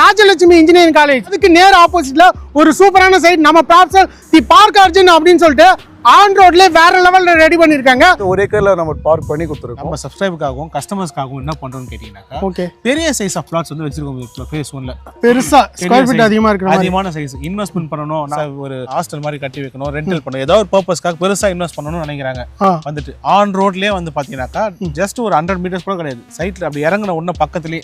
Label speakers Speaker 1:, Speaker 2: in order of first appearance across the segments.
Speaker 1: Rajalakshmi engineering college அதுக்கு நேர் ஆப்போசிட்ல ஒரு சூப்பரான சைட் நம்ம ப்ராப்சல் தி பார்க் அர்ஜுன் அப்படின்னு சொல்லிட்டு ஆன் ரோட்ல வேற லெவல்ல ரெடி பண்ணிருக்காங்க.
Speaker 2: ஒரு ஏக்கர்ல நம்ம பார்க் பண்ணி கொடுத்துருக்கோம்.
Speaker 3: நம்ம சப்ஸ்கிரைபருக்காகவும் கஸ்டமர்ஸ்க்காகவும் என்ன பண்றோம்னு கேட்டீங்கன்னாக்கா
Speaker 1: ஓகே
Speaker 3: பெரிய சைஸ் ஆஃப் பிளாட்ஸ் வந்து வச்சிருக்கோம் ஃபேஸ் 1ல.
Speaker 1: பெருசா ஸ்கொயர் ஃபீட் அதிகமா இருக்கு.
Speaker 3: அதிகமான சைஸ் இன்வெஸ்ட்மென்ட் பண்ணனும், ஒரு ஹாஸ்டல் மாதிரி கட்டி வைக்கணும், ரெண்டல் பண்ணணும், ஏதாவது ஒரு பர்பஸ்க்காக பெருசா இன்வெஸ்ட் பண்ணணும்னு நினைக்கிறாங்க. வந்துட்டு ஆன் ரோட்லயே வந்து பாத்தீங்கன்னாக்கா ஜஸ்ட் ஒரு 100 மீட்டர்ஸ் கூட கிடையாது, சைட்ல அப்படி இறங்குன உடனே பக்கத்துலயே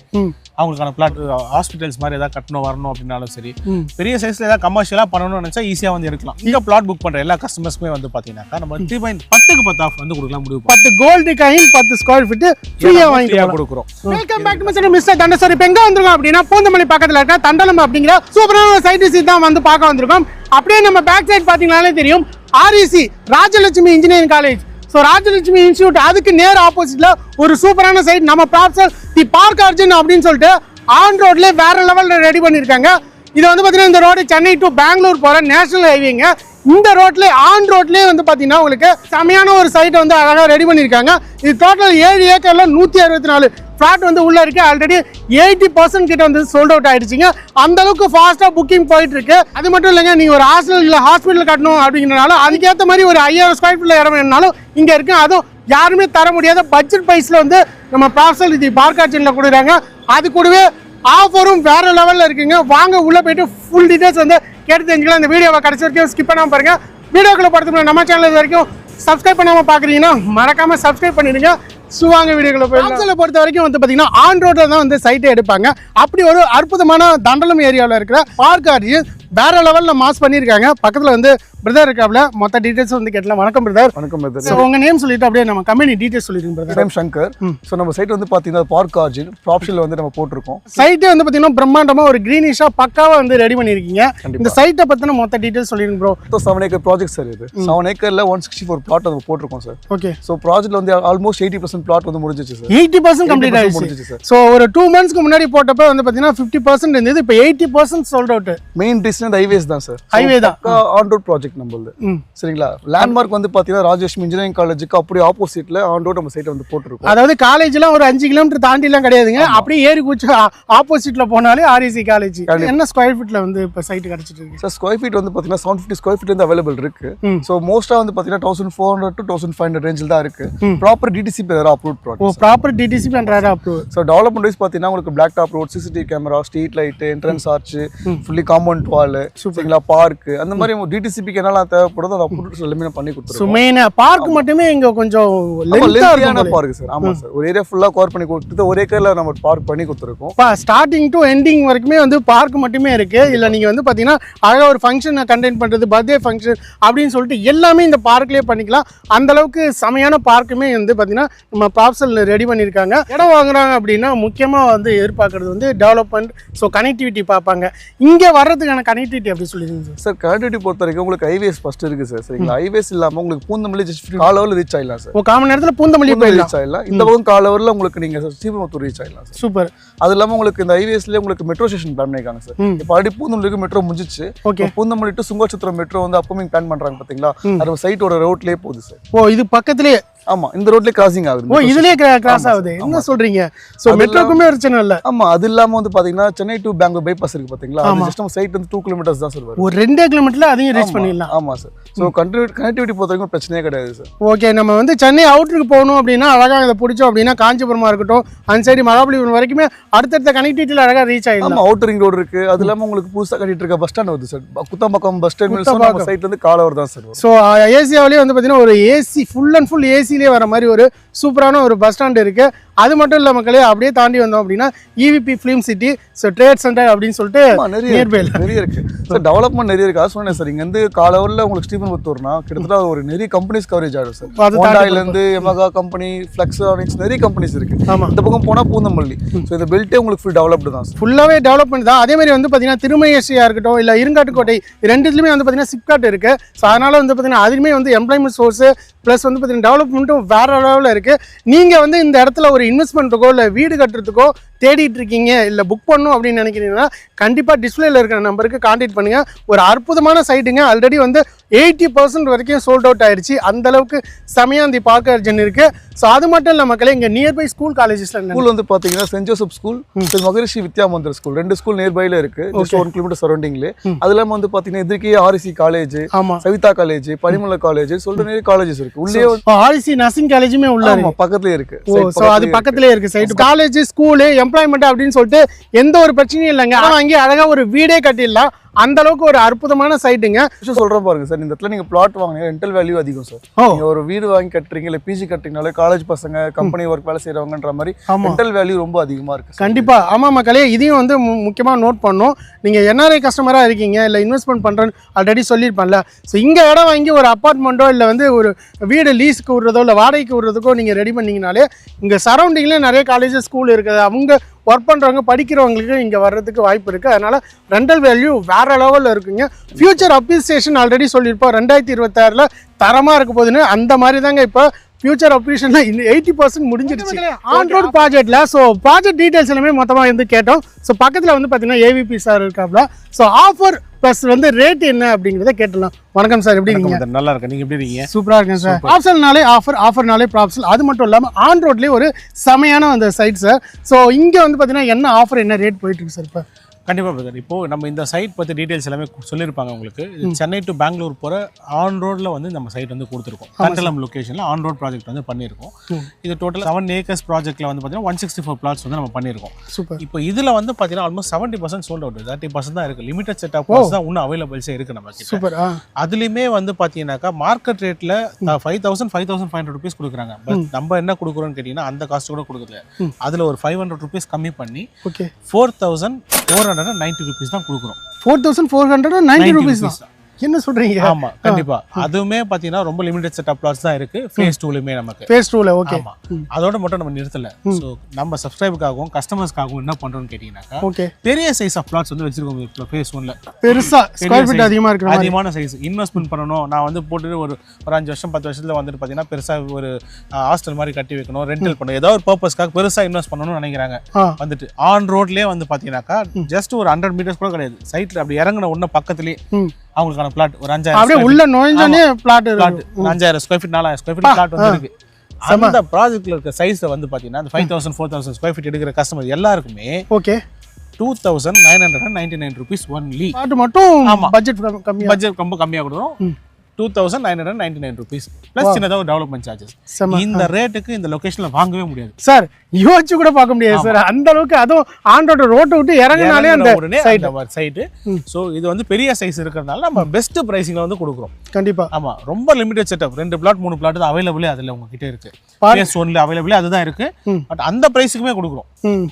Speaker 3: அவங்களுக்கான பிளாட் ஹாஸ்பிட்டல்ஸ் மாதிரி ஏதாவது கட்டணும் வரணும் அப்படின்னாலும் சரி, பெரிய சைஸ்ல ஏதாவது கமர்ஷியலா பண்ணணும்னு நினைச்சா ஈஸியா வந்து எடுக்கலாம். இங்க பிளாட் புக் பண்ற எல்லா கஸ்டமர்ஸ்க்குமே வந்து பாத்தீங்கன்னாக்கா நம்ம 10க்கு 10 ஆஃப் வந்து கொடுக்கலாம். முடிவு
Speaker 1: 10 கோல்டு காயின் 10 ஸ்கொயர் ஃபீட் ஃப்ரீயா வாங்கி
Speaker 3: கொடுக்குறோம்.
Speaker 1: Welcome back to mister Thandasari. இப்போ எங்க வந்திருக்கோம் அப்படின்னா பூந்தமல்லி பக்கத்துல இருக்க தண்டலம் அப்படிங்கிற சூப்பரான சைட் விசிட் தான் வந்து பார்க்க வந்திருக்கோம். அப்படியே நம்ம பேக் சைடு பாத்தீங்கன்னாலே தெரியும் REC Rajalakshmi engineering college. So Rajalakshmi institute அதுக்கு நேர் ஆப்போசிட்ல ஒரு சூப்பரான சைட் நம்ம ப்ராப்சல் தி பார்க் அர்ஜுன் அப்படின்னு சொல்லிட்டு ஆன் ரோட்ல வேற லெவல்ல ரெடி பண்ணிருக்காங்க. இது வந்து பாத்தீங்கன்னா இந்த ரோடு சென்னை டு பெங்களூர் போற நேஷனல் ஹைவேங்க. இந்த ரோட்ல ஆன் ரோட்லயே வந்து பாத்தீங்கன்னா உங்களுக்கு செமையான ஒரு சைட் வந்து அழகா ரெடி பண்ணிருக்காங்க. இது டோட்டல் 7 ஏக்கர்ல 164 பிளாட் வந்து உள்ள இருக்கு. ஆல்ரெடி 80% கிட்ட வந்து சோல்ட் அவுட் ஆயிடுச்சுங்க. அந்த அளவுக்கு ஃபாஸ்டா புக்கிங் போயிட்டு இருக்கு. அது மட்டும் இல்லைங்க, நீங்க ஒரு ஹாஸ்பிட்டல் கட்டணும் அப்படிங்கிறனால அதுக்கேற்ற மாதிரி ஒரு 5000 ஸ்கொயர் ஃபீட்ல இடம் வேணும்னாலும் இங்க இருக்கு. அதுவும் யாருமே தர முடியாத பட்ஜெட் பிரைஸ்ல வந்து நம்ம ப்ராப்சல் இது பார்க் அர்ஜுன்ல கொடுக்குறாங்க. அது கூடவே ஆஃபரும் வேற லெவல்ல இருக்குங்க. வாங்க உள்ள போயிட்டு ஃபுல் டீடைல்ஸ் வந்து கேட்டு தெரிஞ்சுக்கலாம். இந்த வீடியோவை கடைசி வரைக்கும் ஸ்கிப் பண்ணாம பாருங்க. வீடியோக்குள்ள படுத்து நம்ம சேனல் இது வரைக்கும் சப்ஸ்கிரைப் பண்ணாம பாக்குறீங்கன்னா மறக்காம சப்ஸ்கிரைப் பண்ணிடுங்க. சுவாங்க வீடியோக்குள்ள போய் பொறுத்த வரைக்கும் வந்து பாத்தீங்கன்னா ஆன் ரோட்ல தான் வந்து சைட்டை எடுப்பாங்க. அப்படி ஒரு அற்புதமான தண்டலம் ஏரியாவில் இருக்கிற பார்க் அர்ஜுன் வேற லெவல்ல மாஸ் பண்ணிருக்காங்க. பக்கத்துல வந்து பிரதர் இருக்காப்ல, மொத்த டீடைல்ஸ் வந்து கேட்கலாம். வணக்கம் பிரதர்.
Speaker 2: வணக்கம் பிரதர்.
Speaker 1: சோ உங்க நேம் சொல்லிட்டு அப்படியே நம்ம கம்பெனி டீடைல்ஸ் சொல்லிருங்க பிரதர்.
Speaker 2: நேம் சங்கர். சோ நம்ம சைட் வந்து பாத்தீங்கன்னா பார்க் அர்ஜுன் ப்ராப்ஷன்ல வந்து நம்ம போட்டுருக்கோம்.
Speaker 1: சைட்டே வந்து பாத்தீங்கன்னா பிரம்மாண்டமா ஒரு கிரீனிஷா பக்காவா வந்து ரெடி பண்ணிருக்கீங்க. இந்த சைட்டை பத்தின மொத்த டீடைல்ஸ் சொல்லிருங்க ப்ரோ.
Speaker 2: 7 ஏக்கர் ப்ராஜெக்ட் சார் இது. 7 ஏக்கர்ல 164 பிளாட் நம்ம போட்டுருக்கோம் சார்.
Speaker 1: ஓகே.
Speaker 2: சோ ப்ராஜெக்ட்ல வந்து ஆல்மோஸ்ட் 80% பிளாட் வந்து முடிஞ்சிச்சு சார்.
Speaker 1: 80% கம்ப்ளீட் ஆயிடுச்சு சார். சோ ஒரு 2 மந்த்ஸ்க்கு முன்னாடி போட்டப்ப வந்து பாத்தீங்கன்னா 50% இருந்தது. இப்போ 80% sold out.
Speaker 2: Main reason highways தான் சார்.
Speaker 1: ஹைவே தான்.
Speaker 2: ஆன் ரோட் ப்ராஜெக்ட் நம்மளது. சரிங்களா? லேண்ட்மார்க் வந்து பாத்தீங்கன்னா ராஜலட்சுமி இன்ஜினியரிங் காலேஜுக்கு அப்படியே ஆப்போசிட்ல ஆன் ரோட் நம்ம சைட் வந்து போட்டுருக்கோம்.
Speaker 1: அதாவது காலேஜ்லாம் ஒரு 5 கிலோமீட்டர் தாண்டி எல்லாம் கிடையாதுங்க. அப்படியே ஏறி குச்சி ஆப்போசிட்ல போனாலே ஆர்இசி காலேஜ். என்ன ஸ்கொயர் ஃபீட்ல வந்து இப்ப சைட் கிடைச்சிட்டு இருக்கு
Speaker 2: சார்? ஸ்கொயர் ஃபீட் வந்து பாத்தீங்கன்னா 750 ஸ்கொயர் ஃபீட் வந்து அவைலபிள் இருக்கு. சோ மோஸ்டா வந்து பாத்தீங்கன்னா 1400 to 1500 ரேஞ்சில் தான் இருக்கு. Proper DTCP approve project.
Speaker 1: Oh, proper DTCP and approve.
Speaker 2: So development wise பாத்தீங்கன்னா உங்களுக்கு black top road, CCTV camera, street light, entrance arch, fully compound wall, சரிங்களா, பார்க், அந்த மாதிரி டிடிசிபிக்கு என்னலாம் தேவைப்படுதோ அதை அப்ரூவ் எல்லாமே பண்ணி கொடுத்துருக்கோம்.
Speaker 1: மெயின் பார்க் மட்டுமே இங்க கொஞ்சம்
Speaker 2: லென்த்தான பார்க் சார். ஆமா சார். ஒரு ஏரியா ஃபுல்லா கவர் பண்ணி கொடுத்து ஒரு ஏக்கர்ல நம்ம பார்க் பண்ணி கொடுத்துருக்கோம்.
Speaker 1: ஸ்டார்டிங் டு எண்டிங் வரைக்குமே வந்து பார்க் மட்டுமே இருக்கு. இல்ல நீங்க வந்து பாத்தீங்கன்னா அழகா ஒரு ஃபங்க்ஷனை கண்டெக்ட் பண்றது, பர்த்டே ஃபங்க்ஷன் அப்படின்னு சொல்லிட்டு எல்லாமே இந்த பார்க்லயே பண்ணிக்கலாம். அந்த அளவுக்கு செமையான பார்க்குமே வந்து பாத்தீங்கன்னா நம்ம ப்ராப்சல் ரெடி பண்ணிருக்காங்க. இடம் வாங்குறாங்க அப்படின்னா முக்கியமா வந்து எதிர்பார்க்கறது வந்து டெவலப்மெண்ட், ஸோ கனெக்டிவிட்டி பார்ப்பாங்க. இங்க வர்றதுக்கான கனெக்டிவிட்டி அப்படி சொல்லிருங்க
Speaker 2: சார். கனெக்டிவிட்டி பொறுத்த வரைக்கும் உங்களுக்கு ஹைவேஸ் ஃபர்ஸ்ட் இருக்கு சார். சரிங்களா? ஹைவேஸ் இல்லாம உங்களுக்கு பூந்தமல்லி ஜஸ்ட் கால் ஹவர்ல ரீச் ஆயிடலாம் சார்.
Speaker 1: ஒரு கால் மணி நேரத்துல பூந்தமல்லி போய்
Speaker 2: ரீச் ஆயிடலாம். இந்த பக்கம் கால் ஹவர்ல உங்களுக்கு நீங்க ஸ்ரீபெரும்புத்தூர் ரீச் ஆயிடலாம் சார்.
Speaker 1: சூப்பர்.
Speaker 2: அது இல்லாம உங்களுக்கு இந்த ஹைவேஸ்ல உங்களுக்கு மெட்ரோ ஸ்டேஷன் பிளான் பண்ணிருக்காங்க சார். இப்போ ஆல்ரெடி பூந்தமல்லிக்கு மெட்ரோ முடிஞ்சிச்சு. பூந்தமல்லி டு சுங்கச்சத்திரம் மெட்ரோ வந்து அப்கமிங் பிளான் பண்றாங்க பாத்தீங்களா? அது சைட்டோட ரோட்லயே போகுது சார்.
Speaker 1: ஓ, இது பக்கத்துலயே?
Speaker 2: ஆமா, இந்த ரோட்லயே கிராசிங் ஆகுது.
Speaker 1: ஓ, இதுலயே கிராஸ் ஆகுது. என்ன சொல்றீங்க? சோ மெட்ரோக்குமே பிரச்சனை இல்ல.
Speaker 2: ஆமா. அது இல்லாம வந்து பாத்தீங்கன்னா சென்னை டு பெங்களூர் பைபாஸ் இருக்கு பாத்தீங்களா? அது ஜஸ்ட் நம்ம சைட் வந்து 2 கிலோமீட்டர்ஸ் தான் சார் வரும்.
Speaker 1: ஒரு 2 கிலோமீட்டர்ல அதையும் ரீச் பண்ணிடலாம்.
Speaker 2: ஆமா சார். சோ கனெக்டிவிட்டி பொறுத்த வரைக்கும் பிரச்சனையே கிடையாது சார்.
Speaker 1: ஓகே. நம்ம வந்து சென்னை அவுட்டருக்கு போகணும் அப்படின்னா அழகா இதை பிடிச்சோம் அப்படின்னா காஞ்சிபுரமா இருக்கட்டும், அந்த சைடு மகாபலிபுரம் வரைக்குமே அடுத்தடுத்த கனெக்டிவிட்டியில அழகா ரீச் ஆயிடும்.
Speaker 2: ஆமா. அவுட்டர் ரிங் ரோடு இருக்கு. அது இல்லாம உங்களுக்கு புதுசா கட்டிட்டு இருக்க பஸ் ஸ்டாண்ட் வருது சார். குத்தம்பாக்கம் பஸ் ஸ்டாண்ட் நம்ம சைட்ல இருந்து காலவர் தான் சார்.
Speaker 1: சோ ஏசியாவிலேயே வந்து பாத்தீங்கன்னா ஒரு ஏசி ஃபுல் அண்ட் ஃபுல் ஏசிலேயே வர மாதிரி ஒரு சூப்பரான ஒரு பஸ் ஸ்டாண்ட் இருக்கு. அது மட்டும் இல்ல மக்களே, அப்படியே தாண்டி வந்தோம் அப்படின்னா EVP film city, so trade centre அப்படின்னு சொல்லிட்டு
Speaker 2: நிறைய இருக்கு சார். டெவலப்மெண்ட் நிறைய இருக்கு. அது சொன்னேன் சார். இங்க இருந்து காலவர்ல உங்களுக்கு ஸ்ரீபெரும்புத்தூர்னா கிட்டத்தட்ட ஒரு நிறைய கம்பெனிஸ் கவரேஜ் ஆகும் சார். ஹோண்டாயில இருந்து எமகா கம்பெனி, ஃபிளெக்ஸானிக்ஸ், நிறைய கம்பெனிஸ் இருக்கு. இந்த பக்கம் போனா பூந்தமல்லி. ஸோ இந்த பெல்ட்டே உங்களுக்கு ஃபுல் டெவலப்டு தான் சார்.
Speaker 1: ஃபுல்லாவே டெவலப்மெண்ட் தான். அதே மாதிரி வந்து பாத்தீங்கன்னா திருமயஸ்ரீயா இருக்கட்டும், இல்ல இருங்காட்டுக்கோட்டை, ரெண்டுத்துலயுமே வந்து பாத்தீங்கன்னா சிப்காட் இருக்கு. ஸோ அதனால வந்து பாத்தீங்கன்னா அதுக்குமே வந்து எம்ப்ளாய்மெண்ட் சோர்ஸ் ப்ளஸ் வந்து பாத்தீங்கன்னா டெவலப்மெண்ட்டும் வேற லெவலில் இருக்கு. நீங்க வந்து இந்த இடத்துல ஒரு இன்வெஸ்ட்மெண்ட்டுக்கோ இல்ல வீடு கட்டுறதுக்கோ தேடிட்டு இருக்கீங்க இல்லை புக் பண்ணணும் அப்படின்னு நினைக்கிறீங்கன்னா கண்டிப்பாக டிஸ்பிளேல இருக்கிற நம்பருக்கு கான்டாக்ட் பண்ணுங்கள். ஒரு அற்புதமான சைட்டுங்க. ஆல்ரெடி வந்து 80% வரைக்கும் சோல்ட் அவுட் ஆயிடுச்சு. அந்த அளவுக்கு சமயாந்தி பார்க் அர்ஜன் இருக்கு. ஸோ அது மட்டும் இல்லை மக்களே, இங்கே நியர்பை ஸ்கூல் காலேஜஸ்ல
Speaker 2: ஸ்கூல் வந்து பார்த்தீங்கன்னா சென்ட் ஜோசப் ஸ்கூல், மகரிஷி வித்யா மந்திர ஸ்கூல், 2 ஸ்கூல் நியர்பைல இருக்கு, ஜஸ்ட் 1 கிலோமீட்டர் சரௌண்டிங்ல. அது இல்லாமல் வந்து பார்த்தீங்கன்னா எதிர்க்கே ஆர்சி காலேஜ், சவிதா காலேஜ், பரிமள காலேஜ் சொல்லிட்டு நிறைய காலேஜஸ் இருக்கு. உள்ளே
Speaker 1: ஆர்சி நர்சிங் காலேஜுமே உள்ள
Speaker 2: பக்கத்துலேயே இருக்கு.
Speaker 1: ஸோ அது பக்கத்துலேயே இருக்கு சைட். காலேஜ் ஸ்கூலு எம்ப்ளாய்மெண்ட் அப்படின்னு சொல்லிட்டு எந்த ஒரு பிரச்சனையும் இல்லைங்க. ஆனால் அங்கே அழகா ஒரு வீடே கட்டிடலாம். அந்த அளவுக்கு ஒரு அற்புதமான சைட்டுங்க.
Speaker 2: சொல்றேன் பாருங்க சார், இந்த இடத்துல நீங்க பிளாட் வாங்குங்க, ரெண்டல் வேல்யூ அதிகம் சார். நீங்க ஒரு வீடு வாங்கி கட்டுறீங்க இல்ல பிஜி கட்டுறீங்கனாலே காலேஜ் பசங்க கம்பெனி ஒர்க் வேலை செய்யறவங்கன்ற மாதிரி ரெண்டல் வேல்யூ ரொம்ப அதிகமா இருக்கு.
Speaker 1: கண்டிப்பா ஆமா மக்களே, இதையும் வந்து முக்கியமா நோட் பண்ணணும். நீங்க என்ஆர்ஐ கஸ்டமரா இருக்கீங்க இல்ல இன்வெஸ்ட்மெண்ட் பண்றேன்னு ஆல்ரெடி சொல்லியிருப்பேன்ல. ஸோ இங்க இடம் வாங்கி ஒரு அப்பார்ட்மெண்ட்டோ இல்ல வந்து ஒரு வீடு லீஸுக்கு விடுறதோ இல்ல வாடகைக்கு விடுறதுக்கோ நீங்க ரெடி பண்ணீங்கனாலே இங்க சரௌண்டிங்ல நிறைய காலேஜஸ் ஸ்கூல் இருக்குது. அவங்க ஒர்க் பண்ணுறவங்க படிக்கிறவங்களுக்கு இங்கே வர்றதுக்கு வாய்ப்பு இருக்குது. அதனால் ரெண்டல் வேல்யூ வேறு லெவலில் இருக்குங்க. ஃபியூச்சர் அப்ரிசியேஷன் ஆல்ரெடி சொல்லியிருப்போம் 2026 தரமாக இருக்க போகுதுன்னு. அந்த மாதிரி தாங்க இப்போ ஃபியூச்சர் அப்ரிசியேஷனில் 80% முடிஞ்சிருச்சு ஆன்-ரோட் ப்ராஜெக்ட்டில். ஸோ ப்ராஜெக்ட் டீட்டெயில்ஸ் எல்லாமே மொத்தமாக வந்து கேட்டோம். ஸோ பக்கத்தில் வந்து பார்த்தீங்கன்னா ஏவிபி சார் இருக்காப்ல. ஸோ ஆஃபர் ப்ளஸ் வந்து ரேட் என்ன அப்படிங்கிறத கேட்டலாம். வணக்கம் சார், எப்படி இருக்கீங்க?
Speaker 3: நல்லா இருக்கு, நீங்க எப்படி இருக்கீங்க?
Speaker 1: சூப்பரா இருக்கேன் சார். ஆப்ஷன்னாலே ஆஃபர்னாலே ப்ராப்ஷல். அது மட்டும் இல்லாமல் ஆன் ரோட்லேயே ஒரு செமையான அந்த சைட் சார். ஸோ இங்கே வந்து பார்த்தீங்கன்னா என்ன ஆஃபர் என்ன ரேட் போயிட்டு இருக்கு சார் இப்போ?
Speaker 3: கண்டிப்பாக பிரதர், இப்போது நம்ம இந்த சைட் பற்றி டீட்டெயில்ஸ் எல்லாமே சொல்லியிருப்பாங்க உங்களுக்கு. சென்னை டு பெங்களூர் போகிற ஆன் ரோடில் வந்து நம்ம சைட் வந்து கொடுத்துருக்கோம். தண்டலம் லொக்கேஷனில் ஆன் ரோட் ப்ராஜெக்ட் வந்து பண்ணியிருக்கோம். இது டோட்டல் 7 acres ப்ராஜெக்ட்டில் வந்து பார்த்தீங்கன்னா 164 plots வந்து நம்ம பண்ணியிருக்கோம்.
Speaker 1: சூப்பர்.
Speaker 3: இப்போ இதில் வந்து பார்த்தீங்கன்னா ஆல்மோஸ்ட் 70% சோல்ட் அவுட், 30% தான் இருக்குது. லிமிடெட் செட் ஆஃப் plots தான் இன்னும் அவைலபிள்ஸே இருக்குது நம்ம.
Speaker 1: சூப்பர்.
Speaker 3: அதுலேயுமே வந்து பார்த்தீங்கன்னாக்கா மார்க்கெட் ரேட்டில் 5,500 rupees கொடுக்குறாங்க. பட் நம்ம என்ன கொடுக்குறோன்னு கேட்டிங்கன்னா அந்த காஸ்ட் கூட கொடுக்குறது. அதில் ஒரு 500 rupees கம்மி பண்ணி 4,490 rupees தான் கொடுக்குறோம்.
Speaker 1: 4,490 rupees தான். என்ன சொல்றீங்க?
Speaker 3: ஆமா கண்டிப்பா. அதுவுமே பாத்தீங்கன்னா ரொம்ப லிமிடெட் செட் ஆஃப் plots தான் இருக்கு. ஃபேஸ் 2லயுமே நமக்கு.
Speaker 1: ஃபேஸ் 2ல ஓகே.
Speaker 3: ஆமா. அதோட மட்டும் நம்ம நிறுத்தல. சோ நம்ம சப்ஸ்கிரைபர்காகவும் கஸ்டமர்ஸ்காகவும் என்ன பண்றோம்னு கேட்டிங்கனாக்கா
Speaker 1: ஓகே பெரிய
Speaker 3: சைஸ் ஆஃப் plots வந்து வெச்சிருக்கோம் ஃபேஸ் 1ல.
Speaker 1: பெருசா ஸ்கொயர் ஃபீட் அதிகமா இருக்கு.
Speaker 3: அதிகமான சைஸ் இன்வெஸ்ட்மென்ட் பண்ணனும். நான் வந்து போட்டு ஒரு 5 வருஷம் 10 வருஷத்துல வந்துட்டு பாத்தீங்கன்னா பெருசா ஒரு ஹாஸ்டல் மாதிரி கட்டி வைக்கணும், ரெண்டல் பண்ணனும், ஏதாவது ஒரு பர்பஸ்க்காக பெருசா இன்வெஸ்ட் பண்ணனும்னு நினைக்கிறாங்க. வந்துட்டு ஆன் ரோட்லயே வந்து பாத்தீங்கன்னாக்கா ஜஸ்ட் ஒரு 100 meters கூட கிடையாது. சைட்ல அப்படி இறங்குன உடனே பக்கத்துலயே அவங்களுக்கான பிளாட் ஒரு 5000
Speaker 1: அப்படியே உள்ள நுழைஞ்சனே flat
Speaker 3: 5000 square feet 4000 square feet flat வந்து இருக்கு. அந்த ப்ராஜெக்ட்ல இருக்க சைஸ்ல வந்து பாத்தீங்கன்னா அந்த 5000 4000 ஸ்கொயர் ஃபீட் எடுக்கிற கஸ்டமர் எல்லாருக்குமே
Speaker 1: ஓகே
Speaker 3: 2,999 rupees ஒன்லி.
Speaker 1: பிளாட் மட்டும் பட்ஜெட் கம்மியா,
Speaker 3: பட்ஜெட் ரொம்ப கம்மியா கொடுறோம். 2,999 rupees பிளஸ் சின்னதா ஒரு டெவலப்மெண்ட் சார்ஜஸ். இந்த ரேட்டுக்கு இந்த லொகேஷன்ல வாங்கவே முடியாது
Speaker 1: சார். யோசிச்சு கூட பார்க்க முடியாது சார் அந்த அளவுக்கு. அதுவும் ஆன் ரோட் ரோட்டை விட்டு இறங்கினாலே அந்த
Speaker 3: சைட். சோ இது வந்து பெரிய சைஸ் இருக்கிறதுனால நம்ம பெஸ்ட் பிரைசிங்ல வந்து கொடுக்குறோம்.
Speaker 1: கண்டிப்பா.
Speaker 3: ஆமா ரொம்ப லிமிடெட் செட்டப். 2 பிளாட் 3 பிளாட் தான் அவைலபிள் அதுல உங்ககிட்ட இருக்கு. ஃபேஸ் 1ல அவைலபிள் அதுதான் இருக்கு. பட் அந்த பிரைஸ்க்குமே கொடுக்குறோம்.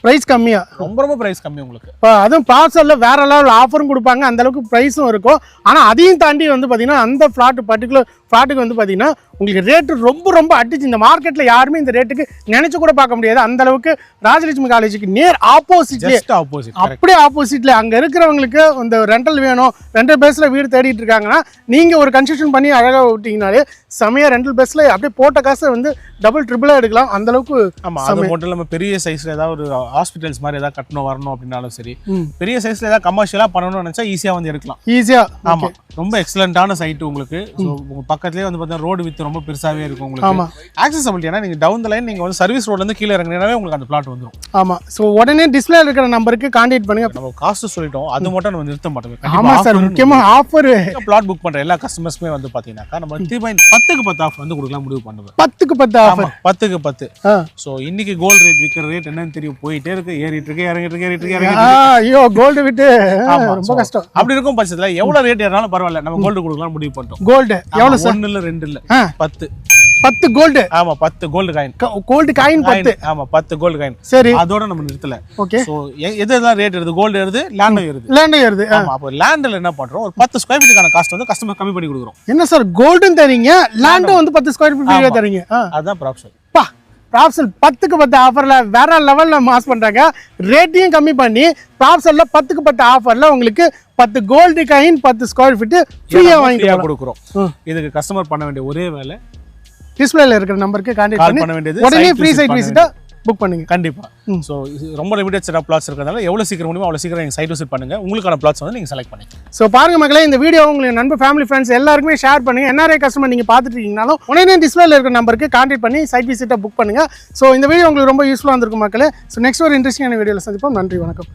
Speaker 1: பிரைஸ் கம்மியா,
Speaker 3: ரொம்ப பிரைஸ் கம்மி உங்களுக்கு.
Speaker 1: அதுவும் பார்சல்ல வேற லெவல் ஆஃபரும் கொடுப்பாங்க. அந்த அளவுக்கு பிரைஸும் இருக்கும். ஆனா அதையும் தாண்டி வந்து பாத்தீங்கன்னா அந்த பிளாட் பர்டிகுலர் பிளாட்டுக்கு வந்து பாத்தீங்கன்னா உங்களுக்கு ரேட்டு ரொம்ப அடிச்சு. இந்த மார்க்கெட்ல யாருமே இந்த ரேட்டுக்கு நினைச்சு கூட பார்க்க முடியாது. அந்த அளவுக்கு ராஜலட்சுமி காலேஜுக்கு நேர் ஆப்போசிட், அப்படியே ஆப்போசிட்ல அங்க இருக்கிறவங்களுக்கு இந்த ரெண்டல் வேணும், ரெண்டல் பேஸ்ல வீடு தேடிட்டு இருக்காங்கன்னா நீங்க ஒரு கன்ஸ்ட்ரக்ஷன் பண்ணி அழகா விட்டீங்கனாலே செமையா ரெண்டல் பேஸ்ல அப்படியே போட்ட காசை வந்து டபுள் ட்ரிபிளா எடுக்கலாம். அந்த அளவுக்கு.
Speaker 3: ஆமா அது மட்டும் இல்லாம பெரிய சைஸ்ல ஏதாவது ஒரு ஹாஸ்பிட்டல்ஸ் மாதிரி ஏதாவது கட்டணும் வரணும் அப்படின்னாலும் சரி, பெரிய சைஸ்ல ஏதாவது கமர்ஷியலா பண்ணணும்னு நினைச்சா ஈஸியா வந்து எடுக்கலாம்.
Speaker 1: ஈஸியா.
Speaker 3: ஆமா ரொம்ப எக்ஸலண்டான சைட் உங்களுக்கு. உங்க பக்கத்துலயே வந்து பார்த்தா ரோடு வித் ரொம்ப பெருசாவே இருக்கும் உங்களுக்கு. ஆக்சஸபிலிட்டினா நீங்க டவுன் தி லைன் நீங்க வந்து சர்வீஸ் ரோட்ல இருந்து கீழ இறங்குனீங்கனாவே உங்களுக்கு அந்த பிளாட் வந்துரும்.
Speaker 1: ஆமா. சோ உடனே டிஸ்ப்ளேல இருக்கிற நம்பருக்கு கான்டாக்ட் பண்ணுங்க.
Speaker 3: நம்ம காஸ்ட் சொல்லிட்டோம், அது மட்டும் நம்ம நிறுத்த மாட்டோம்.
Speaker 1: ஆமா சார், முக்கியமா ஆஃபர்.
Speaker 3: பிளாட் புக் பண்ற எல்லா கஸ்டமர்ஸ்மே வந்து பாத்தீங்கன்னா நம்ம 10க்கு 10 ஆஃபர் வந்து கொடுக்கலாம் முடிவு பண்ணுவோம்.
Speaker 1: 10க்கு 10 ஆஃபர்.
Speaker 3: 10க்கு 10. சோ இன்னைக்கு கோல்ட் ரேட் விக்கிற ரேட் என்னன்னு தெரியும், போயிட்டே இருக்கு, ஏறிட்டு இருக்கு, இறங்கிட்டு இருக்கு.
Speaker 1: ஐயோ கோல்ட் விட்டு ரொம்ப கஷ்டம்.
Speaker 3: அப்படி இருக்கும் பட்சத்துல எவ்வளவு ரேட் ஏறாலும் பரவாயில்ல நம்ம கோல்ட் கொடுக்கலாம் முடிவு பண்ணிட்டோம்.
Speaker 1: கோல்ட் எவ்வளவு சார்?
Speaker 3: 1 இல்ல 2 இல்ல 10
Speaker 1: கோல்ட்.
Speaker 3: ஆமா 10 கோல்ட் காயின்.
Speaker 1: Gold coin 10.
Speaker 3: ஆமா 10 கோல்ட் காயின்.
Speaker 1: சரி
Speaker 3: அதோட நம்ம நிறுத்தல.
Speaker 1: ஓகே.
Speaker 3: சோ எதெல்லாம் ரேட் ஏறுது, கோல்ட் ஏறுது, லேண்ட் ஏறுது. ஆமா அப்ப லேண்ட்ல என்ன பண்றோம், ஒரு 10 ஸ்கொயர் ஃபீட்டுக்கான காஸ்ட் வந்து கஸ்டமர் கம்மி பண்ணி கொடுக்குறோம்.
Speaker 1: என்ன சார் கோல்டும் தரீங்க, லேண்டும் வந்து 10 ஸ்கொயர் ஃபீட் தரீங்க.
Speaker 3: அதான் ப்ராப்ஷல்.
Speaker 1: ப்ராப்ஷல் 10க்கு 10 ஆஃபர்ல வேற லெவல்ல மாஸ் பண்றாங்க. ரேட்டையும் கம்மி பண்ணி ப்ராப்ஷல்ல 10க்கு 10 ஆஃபர்ல உங்களுக்கு 10 கோல்டு காயின் 10 ஸ்கொயர் ஃபீட் ஃப்ரீயா வாங்கி
Speaker 3: கொடுக்குறோம். இதுக்கு கஸ்டமர் பண்ண வேண்டிய ஒரே வேலை
Speaker 1: டிஸ்ப்ளேல இருக்கிற நம்பருக்கு கான்டாக்ட்
Speaker 3: பண்ண வேண்டியது.
Speaker 1: உடனே ஃப்ரீ சைட் விசிட்டா புக் பண்ணுங்க.
Speaker 3: கண்டிப்பா. ஸோ ரொம்ப லிமிடெட் செட் ஆஃப் பிளாட்ஸ் இருக்கிறதால எவ்வளோ சீக்கிரம் முடியுமோ அவ்வளோ சீக்கிரம் நீங்கள் சைட் விசிட் பண்ணுங்க. உங்களுக்கான பிளாட்ஸ் வந்து நீங்கள் செலக்ட் பண்ணிக்கலாம்.
Speaker 1: ஸோ பாருங்க மக்களே, இந்த வீடியோ உங்களுக்கு நண்பர் ஃபேமிலி ஃப்ரெண்ட்ஸ் எல்லாருக்குமே ஷேர் பண்ணுங்க. NRI கஸ்டமர் நீங்கள் பார்த்துட்டு இருக்கீங்கனாலும் உடனே டிஸ்பிளேல இருக்கிற நம்பருக்கு கான்டாக்ட் பண்ணி சைட் விசிட்டை புக் பண்ணுங்க. ஸோ இந்த வீடியோ உங்களுக்கு ரொம்ப யூஸ்ஃபுல்லாக இருந்திருக்கும் மக்களே. ஸோ நெக்ஸ்ட் ஒரு இன்ட்ரெஸ்டிங்கான வீடியோவில் சந்திப்போம். நன்றி, வணக்கம்.